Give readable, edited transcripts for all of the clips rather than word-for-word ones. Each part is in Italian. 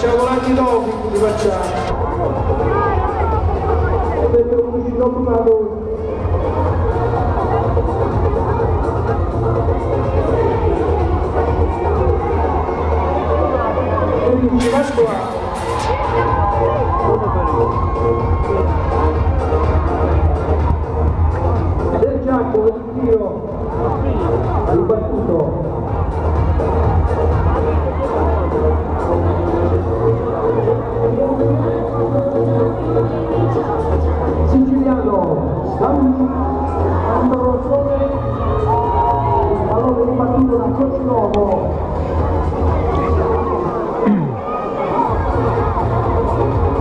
facciamo l'anni dopo, li facciamo. E perché non ci sono provato. E ci va qua. Del Giacomo, il tiro ribattuto. Siciliano, Ambrosone, il pallone ribattuto da Cocinovo.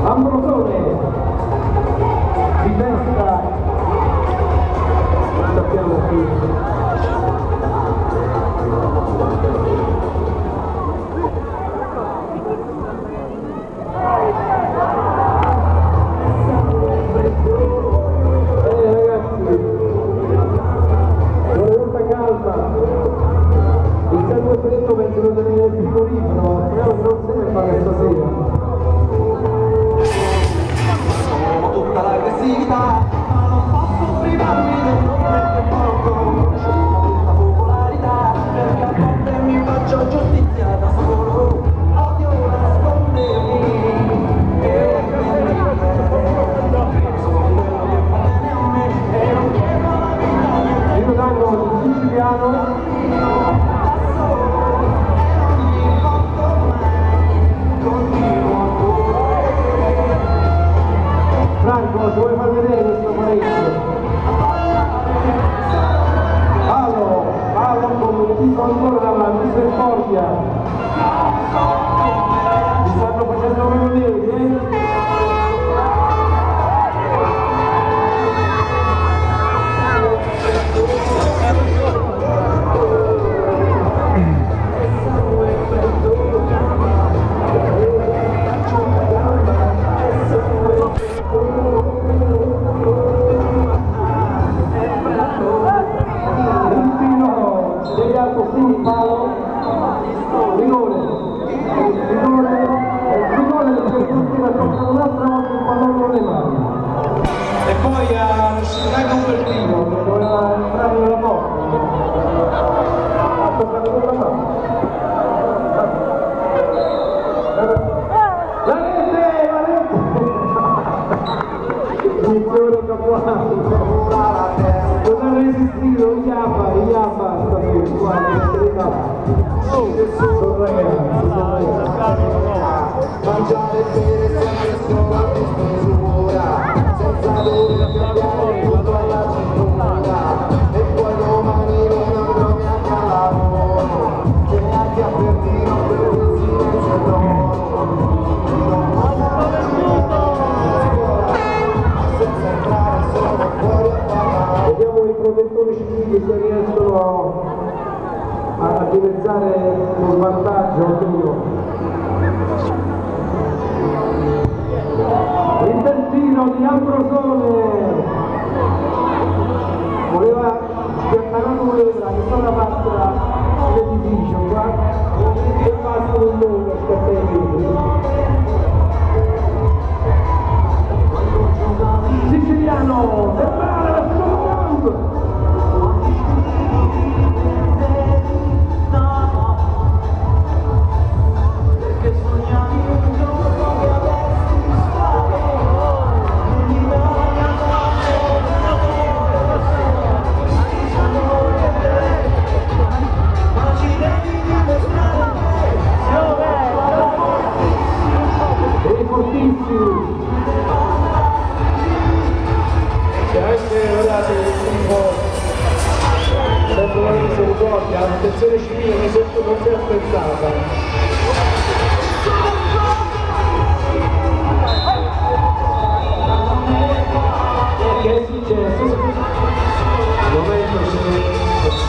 Ambrosone, di destra, sappiamo qui. Franco, ci vuoi far vedere questo pareggio? Palo con un tiro ancora davanti, Serportia. Mi stanno facendo vedere, e poi a uscire con quel primo che doveva entrare nella porta, ha toccato con la mano. La rete! Funzione Capuano, non ha resistito, Iapa stasera, guarda, sono ragazzi, mangiare e bere sempre solo a misura, senza dover cambiare tutto alla cintura, e poi domani non andrò neanche al lavoro, che neanche a Berlino per il silenzio senza entrare solo fuori a parlare. Vediamo i protettori civili se riescono a dimezzare lo svantaggio almeno. Il tentino di Ambrosone voleva spiantare una voleva che sta da parte dell'edificio qua e basta un nome aspetta i libri. Siciliano sembrare la sua la protezione civile non si è aspettata. Che è successo? Al momento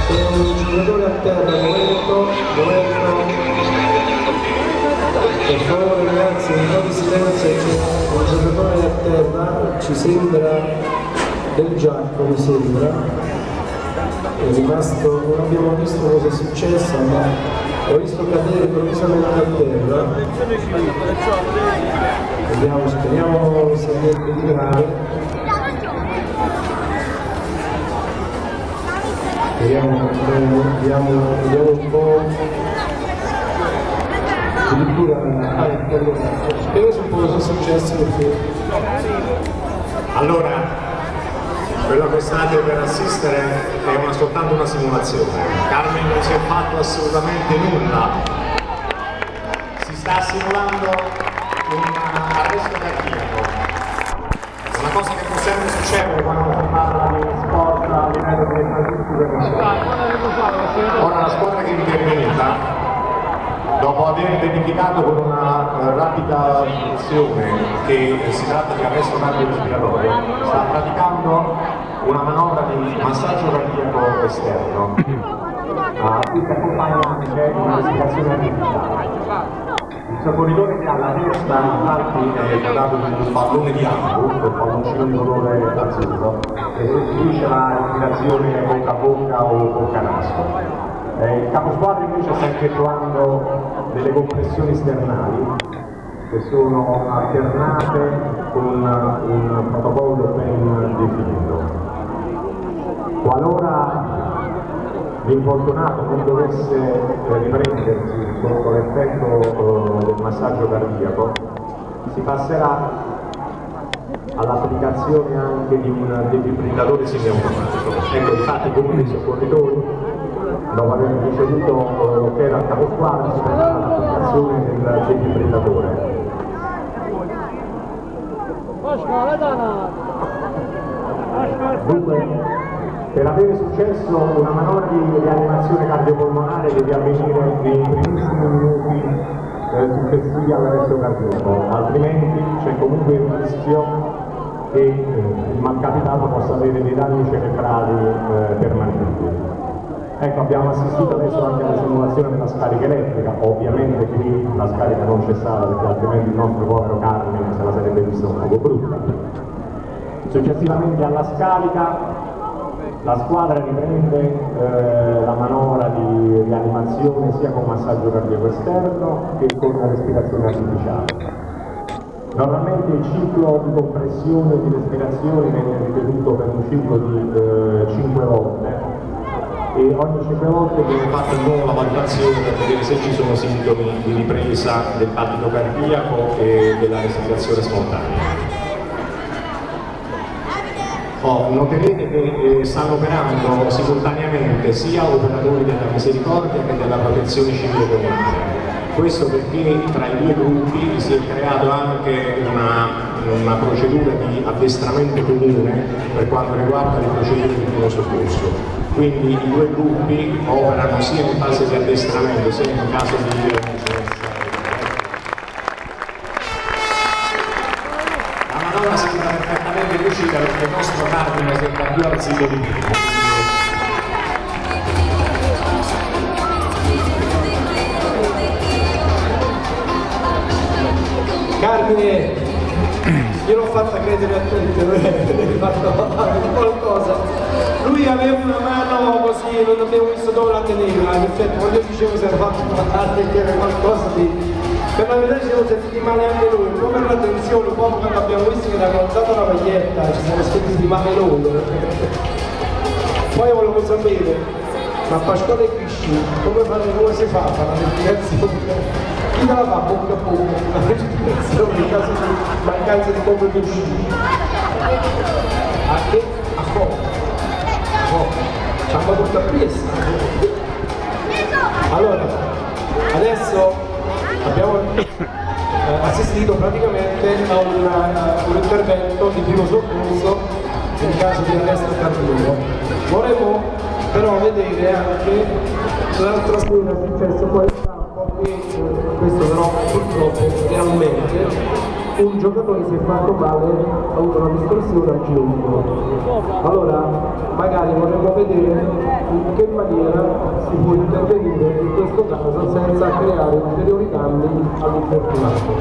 c'è un giocatore a terra, momento. Per favore ragazzi, un po' di silenzio, c'è un giocatore a terra, ci sembra del Giacomo, mi sembra. è rimasto, non abbiamo visto cosa è successo, ma ho visto cadere improvvisamente a terra. Vediamo, speriamo sia niente di grave. Vediamo un po'. Addirittura spero un po' cosa è successo perché. Allora, quello che state per assistere è soltanto una simulazione. Carmen non si è fatto assolutamente nulla. Si sta simulando un arresto cardiaco. È una cosa che può sempre succedere quando si parla di sport a livello di infrastrutture. Ora la squadra che è intervenuta, dopo aver verificato con una rapida azione che si tratta di arresto cardiorespiratorio, sta praticando una manovra di massaggio cardiaco esterno, a cui si accompagna anche una respirazione artificiale. Il soccorritore che ha la testa infatti è dotato di un pallone di ambo, un palloncino di colore azzurro, che sostituisce la respirazione bocca a bocca o bocca a naso. Il caposquadra invece sta effettuando delle compressioni sternali che sono alternate con un protocollo ben definito. Qualora l'infortunato non dovesse riprendersi sotto l'effetto del massaggio cardiaco, si passerà all'applicazione anche di un defibrillatore semiautomatico. Ecco, infatti come dei soccorritori, dopo aver ricevuto l'ok dal caposquadra, si prenderà l'applicazione del defibrillatore. Dunque, per avere successo una manovra di rianimazione cardiopolmonare deve avvenire nei primissimi minuti successivi all'arresto cardiaco, altrimenti c'è comunque il rischio che il malcapitato possa avere dei danni cerebrali permanenti. Ecco, abbiamo assistito adesso anche alla simulazione della scarica elettrica, ovviamente qui la scarica non c'è stata perché altrimenti il nostro povero Carmine se la sarebbe vista un po' brutta. Successivamente alla scarica la squadra riprende la manovra di rianimazione sia con massaggio cardiaco esterno che con la respirazione artificiale. Normalmente il ciclo di compressione e di respirazione viene ripetuto per un ciclo di 5 volte e ogni 5 volte viene fatta di nuovo la valutazione per vedere se ci sono sintomi di ripresa del battito cardiaco e della respirazione spontanea. Noterete che stanno operando simultaneamente sia operatori della misericordia che della protezione civile comunale. Questo perché tra i due gruppi si è creato anche una procedura di addestramento comune per quanto riguarda le procedure di primo soccorso. Quindi i due gruppi operano sia in fase di addestramento sia in caso di emergenza. La manovra sembra perfettamente riuscita perché il nostro Carmine sembra più alzito di prima. Carmine, io l'ho fatta credere a tutti, hai fatto qualcosa. Lui aveva una mano così, non abbiamo visto dove la teneva, in effetti quando io dicevo si era fatto male, che era qualcosa di... Per la verità ci siamo sentiti male anche noi, un po' per la tensione, un po' quando abbiamo visto che era alzata la maglietta, ci siamo sentiti male noi. Poi volevo sapere, ma Pasquale Crisci, come si fa a fare la respirazione? Chi te la fa bocca a bocca, la respirazione in caso di mancanza di bombe di uscita? A che? A fuoco. Ci hanno tutto appresso. Allora, adesso abbiamo assistito praticamente a un intervento di primo soccorso in caso di arresto cardiaco. Vorremmo però vedere anche l'altra sera è successo poi in campo che questo però purtroppo realmente un giocatore si è fatto male, ha avuto una distorsione al ginocchio. Allora magari vorremmo vedere in che maniera si può intervenire in questo caso senza creare ulteriori danni all'infortunato.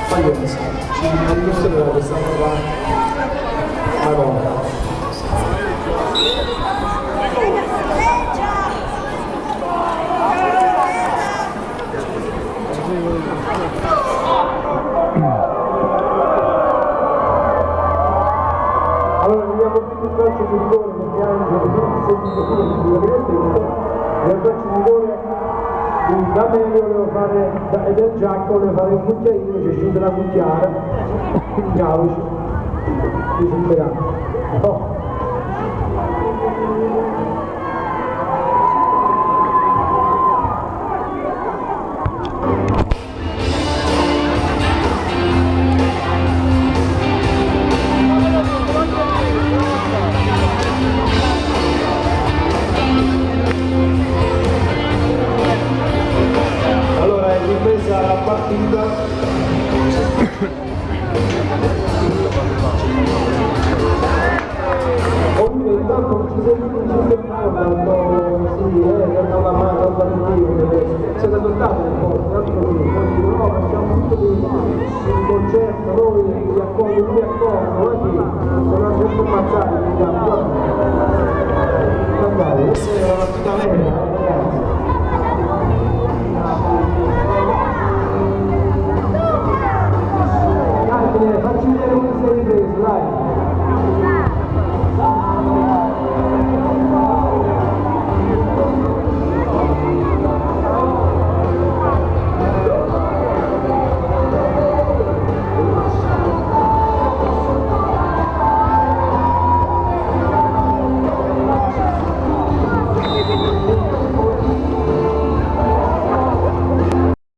Fagliamo ci illustrerà questa nuova manovra. Io faccio un cuore, da me volevo fare, del giacco volevo fare un cucchiaino, c'è scende la cucchiara, cavolo, io sono perato.